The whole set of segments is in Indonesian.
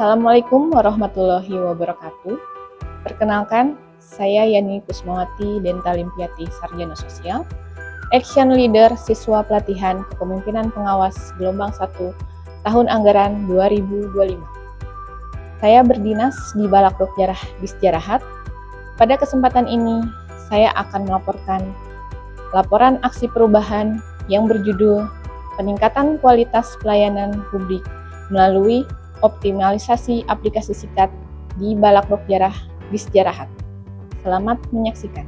Assalamualaikum warahmatullahi wabarakatuh. Perkenalkan, saya Yani Kusmawati Dentalimpiati Sarjana Sosial, Action Leader Siswa Pelatihan Kepemimpinan Pengawas Gelombang 1 Tahun Anggaran 2025. Saya berdinas di Balak Dokjarah Disjarahat. Pada kesempatan ini, saya akan melaporkan laporan aksi perubahan yang berjudul Peningkatan Kualitas Pelayanan Publik melalui optimalisasi aplikasi SIKAD di Balak Dokjarah Disjarahat. Selamat menyaksikan.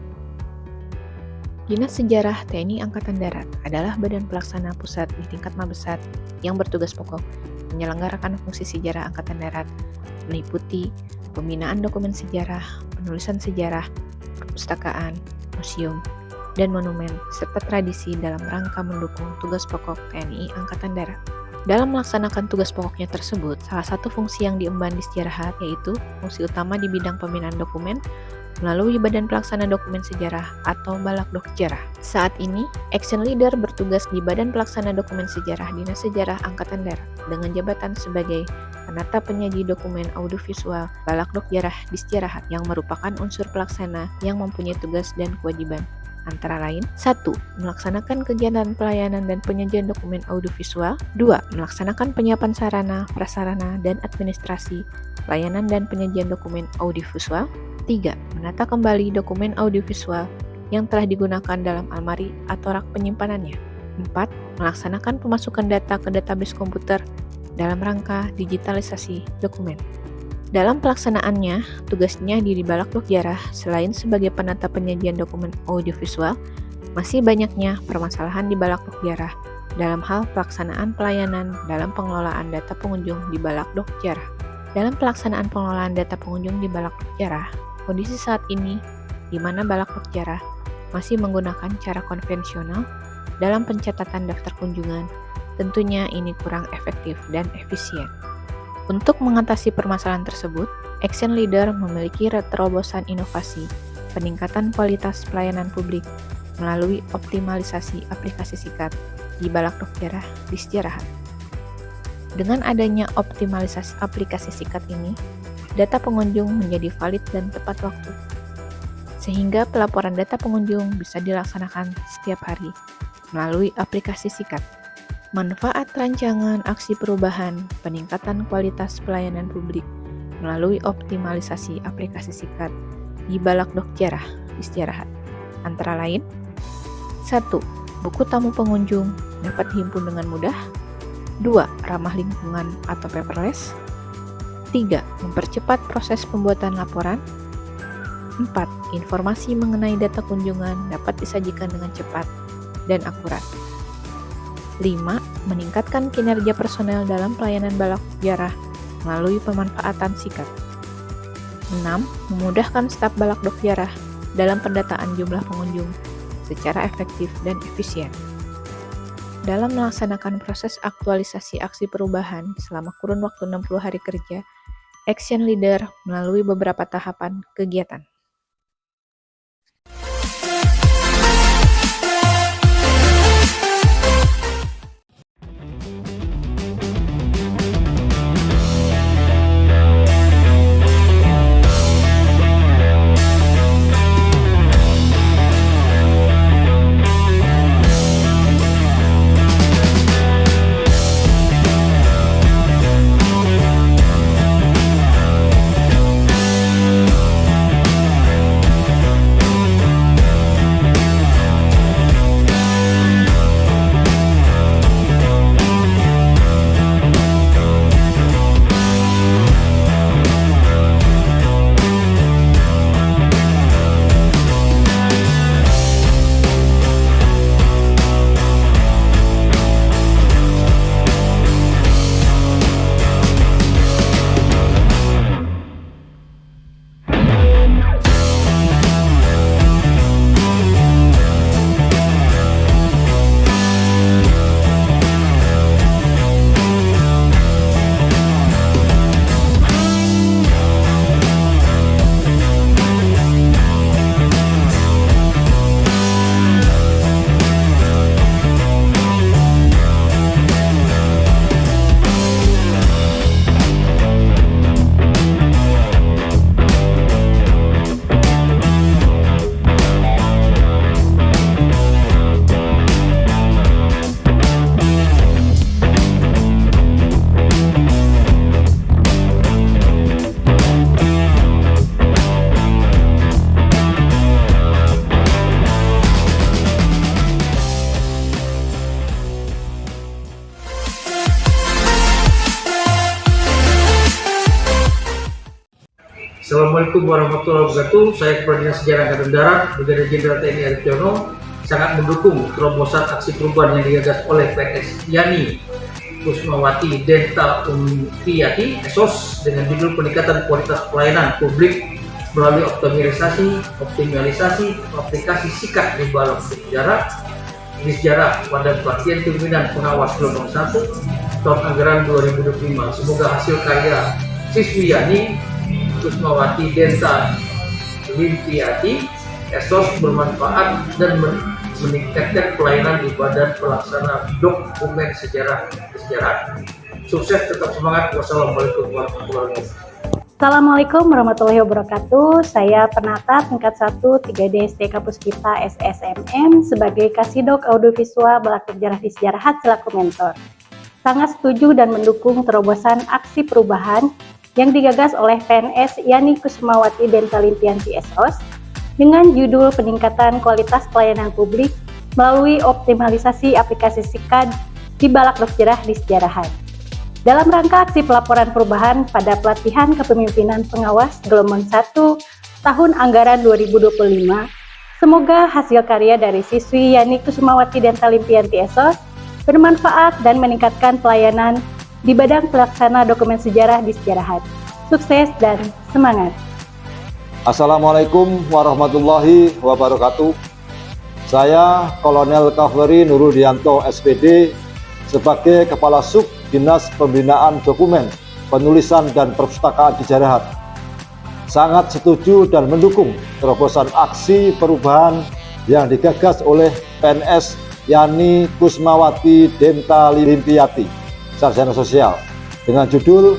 Dinas Sejarah TNI Angkatan Darat adalah badan pelaksana pusat di tingkat Mabesat yang bertugas pokok menyelenggarakan fungsi sejarah Angkatan Darat, meliputi pembinaan dokumen sejarah, penulisan sejarah, perpustakaan, museum, dan monumen, serta tradisi dalam rangka mendukung tugas pokok TNI Angkatan Darat. Dalam melaksanakan tugas pokoknya tersebut, salah satu fungsi yang diemban Disjarahat yaitu fungsi utama di bidang pembinaan dokumen melalui Badan Pelaksana Dokumen Sejarah atau Balak Dokjarah. Saat ini, Action Leader bertugas di Badan Pelaksana Dokumen Sejarah Dinas Sejarah Angkatan Darat dengan jabatan sebagai penata penyaji dokumen audiovisual Balak Dokjarah Disjarahat yang merupakan unsur pelaksana yang mempunyai tugas dan kewajiban. Antara lain, 1. Melaksanakan kegiatan pelayanan dan penyajian dokumen audiovisual. 2. Melaksanakan penyiapan sarana, prasarana, dan administrasi pelayanan dan penyajian dokumen audiovisual. 3. Menata kembali dokumen audiovisual yang telah digunakan dalam almari atau rak penyimpanannya. 4. Melaksanakan pemasukan data ke database komputer dalam rangka digitalisasi dokumen. Dalam pelaksanaannya, tugasnya di Balak Dokjarah selain sebagai penata penyajian dokumen audiovisual, masih banyaknya permasalahan di Balak Dokjarah dalam hal pelaksanaan pelayanan dalam pengelolaan data pengunjung di Balak Dokjarah. Dalam pelaksanaan pengelolaan data pengunjung di Balak Dokjarah, kondisi saat ini di mana Balak Dokjarah masih menggunakan cara konvensional dalam pencatatan daftar kunjungan, tentunya ini kurang efektif dan efisien. Untuk mengatasi permasalahan tersebut, Action Leader memiliki terobosan inovasi peningkatan kualitas pelayanan publik melalui optimalisasi aplikasi SIKAD di Balak Dokjarah Disjarahat. Dengan adanya optimalisasi aplikasi SIKAD ini, data pengunjung menjadi valid dan tepat waktu, sehingga pelaporan data pengunjung bisa dilaksanakan setiap hari melalui aplikasi SIKAD. Manfaat rancangan aksi perubahan peningkatan kualitas pelayanan publik melalui optimalisasi aplikasi SIKAD di Balak Dokjarah Disjarahat. Antara lain, 1. Buku tamu pengunjung dapat dihimpun dengan mudah. 2. Ramah lingkungan atau paperless. 3. Mempercepat proses pembuatan laporan. 4. Informasi mengenai data kunjungan dapat disajikan dengan cepat dan akurat. 5. Meningkatkan kinerja personel dalam pelayanan Balak Dokjarah melalui pemanfaatan SIKAD. 6. Memudahkan staf Balak Dokjarah dalam pendataan jumlah pengunjung secara efektif dan efisien. Dalam melaksanakan proses aktualisasi aksi perubahan selama kurun waktu 60 hari kerja, Action Leader melalui beberapa tahapan kegiatan. Assalamualaikum warahmatullahi wabarakatuh. Saya Kepala Dinas Sejarah Angkatan Darat, Brigadir Jenderal TNI Arief Yono, sangat mendukung terobosan aksi perubahan yang digagas oleh PNS Yani Kusmawati Denta Limpiyati (ESOS) dengan judul peningkatan kualitas pelayanan publik melalui optimalisasi aplikasi sikat di balok sejarah pada pelatihan pimpinan pengawas gelombang 1 tahun anggaran 2025. Semoga hasil karya siswi Yani Kusmawati Denta Limpiyati (ESOS) bermanfaat dan meningkatkan pelayanan di Badan Pelaksana Dokumen Sejarah. Sukses, tetap semangat. Wassalamualaikum warahmatullahi wabarakatuh. Assalamualaikum warahmatullahi wabarakatuh. Saya penata tingkat 1 3D STK Puspita SSMM sebagai Kasidok Audiovisual Balak Sejarah di Sejarahat selaku mentor. Sangat setuju dan mendukung terobosan aksi perubahan yang digagas oleh PNS Yani Kusmawati Denta Limpiyati (ESOS) dengan judul peningkatan kualitas pelayanan publik melalui optimalisasi aplikasi SIKAD di Balak Sejarah di Sejarahat. Dalam rangka aksi pelaporan perubahan pada pelatihan kepemimpinan pengawas gelombang 1 tahun anggaran 2025, semoga hasil karya dari siswi Yani Kusmawati Denta Limpiyati (ESOS) bermanfaat dan meningkatkan pelayanan di Badan Pelaksana Dokumen Sejarah di Sejarahat. Sukses dan semangat. Assalamualaikum warahmatullahi wabarakatuh. Saya Kolonel Kavleri Nuruldianto SPD sebagai Kepala Sub Dinas Pembinaan Dokumen, Penulisan dan Perpustakaan di Sejarahat. Sangat setuju dan mendukung terobosan aksi perubahan yang digagas oleh PNS Yani Kusmawati Denta Limpiyati, Sarjana Sosial, dengan judul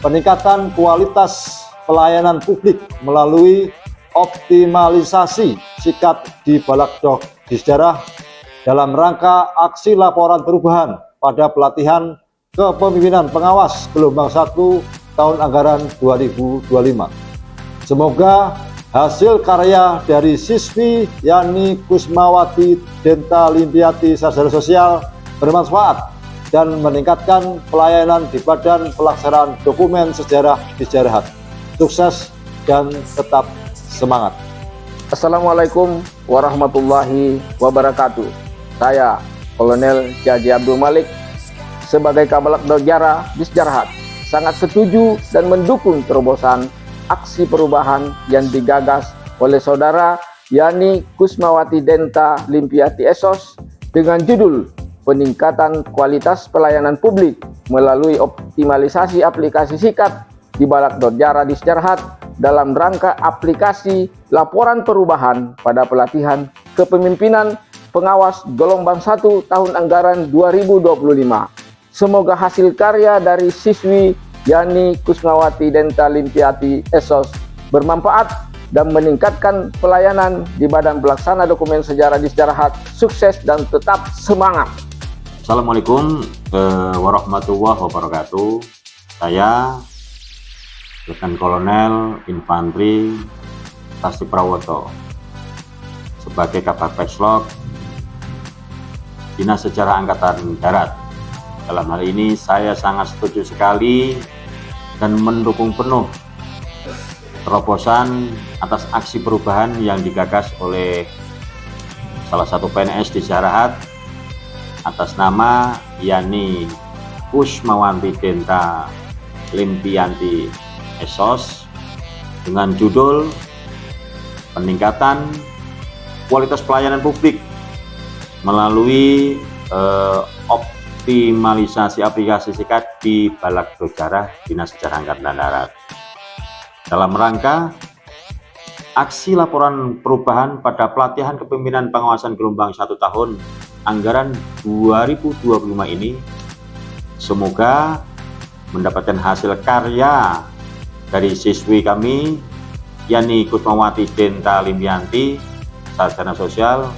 peningkatan kualitas pelayanan publik melalui optimalisasi sikat di Balakdok di Sejarah dalam rangka aksi laporan perubahan pada pelatihan kepemimpinan pengawas gelombang 1 tahun anggaran 2025. Semoga hasil karya dari siswi Yani Kusmawati Denta Limpiyati Sarjana Sosial bermanfaat dan meningkatkan pelayanan di Badan Pelaksanaan Dokumen Sejarah di Sejarahat. Sukses dan tetap semangat. Assalamualaikum warahmatullahi wabarakatuh. Saya Kolonel Jaji Abdul Malik sebagai Kabak Sejarah di Sejarahat sangat setuju dan mendukung terobosan aksi perubahan yang digagas oleh saudara Yani Kusmawati Denta Limpiyati (ESOS) dengan judul peningkatan kualitas pelayanan publik melalui optimalisasi aplikasi sikat di Balak Sejarah di Sejarahat dalam rangka aplikasi laporan perubahan pada pelatihan kepemimpinan pengawas gelombang 1 tahun anggaran 2025. Semoga hasil karya dari siswi Yani Kusmawati Denta Limpiyati (ESOS) bermanfaat dan meningkatkan pelayanan di Badan Pelaksana Dokumen Sejarah di Sejarahat. Sukses dan tetap semangat. Assalamualaikum warahmatullahi wabarakatuh. Saya Letnan Kolonel Infantri Tasik Prawoto sebagai Kabak Peslok Dinas Sejarah Angkatan Darat. Dalam hal ini saya sangat setuju sekali dan mendukung penuh terobosan atas aksi perubahan yang digagas oleh salah satu PNS di Sejarahat atas nama Yani Kusmawati Denta Limpiyati (ESOS) dengan judul peningkatan kualitas pelayanan publik melalui optimalisasi aplikasi sikat di Balak Sejarah Dinas Sejarah Angkatan Darat dalam rangka aksi laporan perubahan pada pelatihan kepemimpinan pengawasan gelombang 1 tahun anggaran 2025 ini. Semoga mendapatkan hasil karya dari siswi kami Yani Kusmawati Denta Limpiyati Sarjana Sosial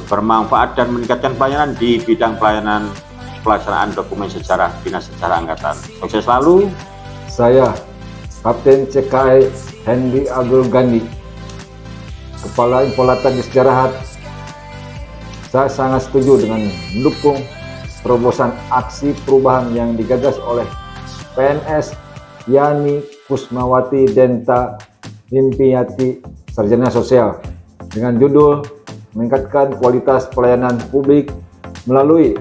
bermanfaat dan meningkatkan pelayanan di bidang pelayanan pelaksanaan dokumen sejarah Dinas Sejarah Angkatan. Sukses selalu. Saya Kapten CKI Hendy Abdul Ghani, Kepala Infolatan di Sejarahat. Saya sangat setuju dengan mendukung terobosan aksi perubahan yang digagas oleh PNS Yani Kusmawati Denta Limpiati, Sarjana Sosial, dengan judul meningkatkan kualitas pelayanan publik melalui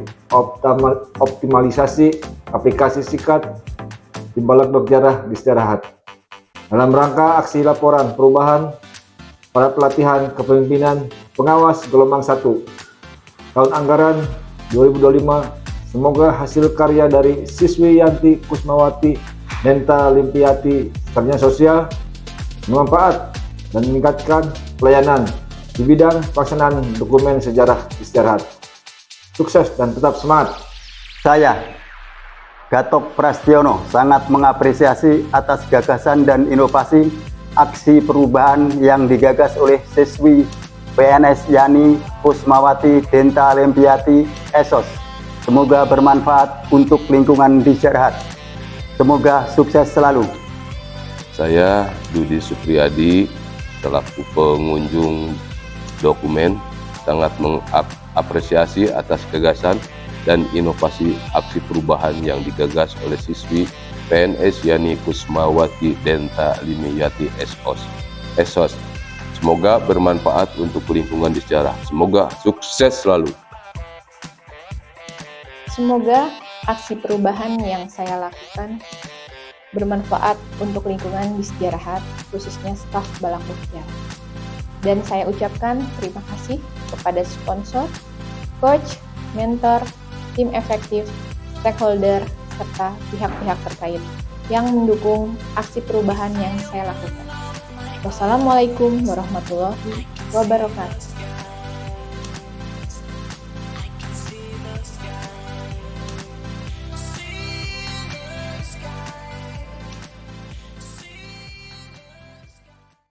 optimalisasi aplikasi SIKAD di Balak Dokjarah di Istirahat. Dalam rangka aksi laporan perubahan pada pelatihan kepemimpinan pengawas gelombang 1 tahun anggaran 2025, semoga hasil karya dari siswi Yanti Kusmawati Denta Limpiati, Sarjana Sosial, bermanfaat dan meningkatkan pelayanan di bidang pelaksanaan dokumen sejarah Istirahat. Sukses dan tetap semangat. Saya, Gatot Prastiono, sangat mengapresiasi atas gagasan dan inovasi aksi perubahan yang digagas oleh siswi PNS Yani Kusmawati Denta Limpiati SOS. Semoga bermanfaat untuk lingkungan di Istirahat. Semoga sukses selalu. Saya Dudi Supriyadi selaku pengunjung dokumen sangat mengapresiasi atas gagasan dan inovasi aksi perubahan yang digagas oleh siswi PNS Yani Kusmawati Denta Limpiati SOS. Semoga bermanfaat untuk lingkungan di Istirahat. Semoga sukses selalu. Semoga aksi perubahan yang saya lakukan bermanfaat untuk lingkungan di Istirahat, khususnya staf Balak Dokjarah. Dan saya ucapkan terima kasih kepada sponsor, coach, mentor, tim efektif, stakeholder, serta pihak-pihak terkait yang mendukung aksi perubahan yang saya lakukan. Wassalamualaikum warahmatullahi wabarakatuh.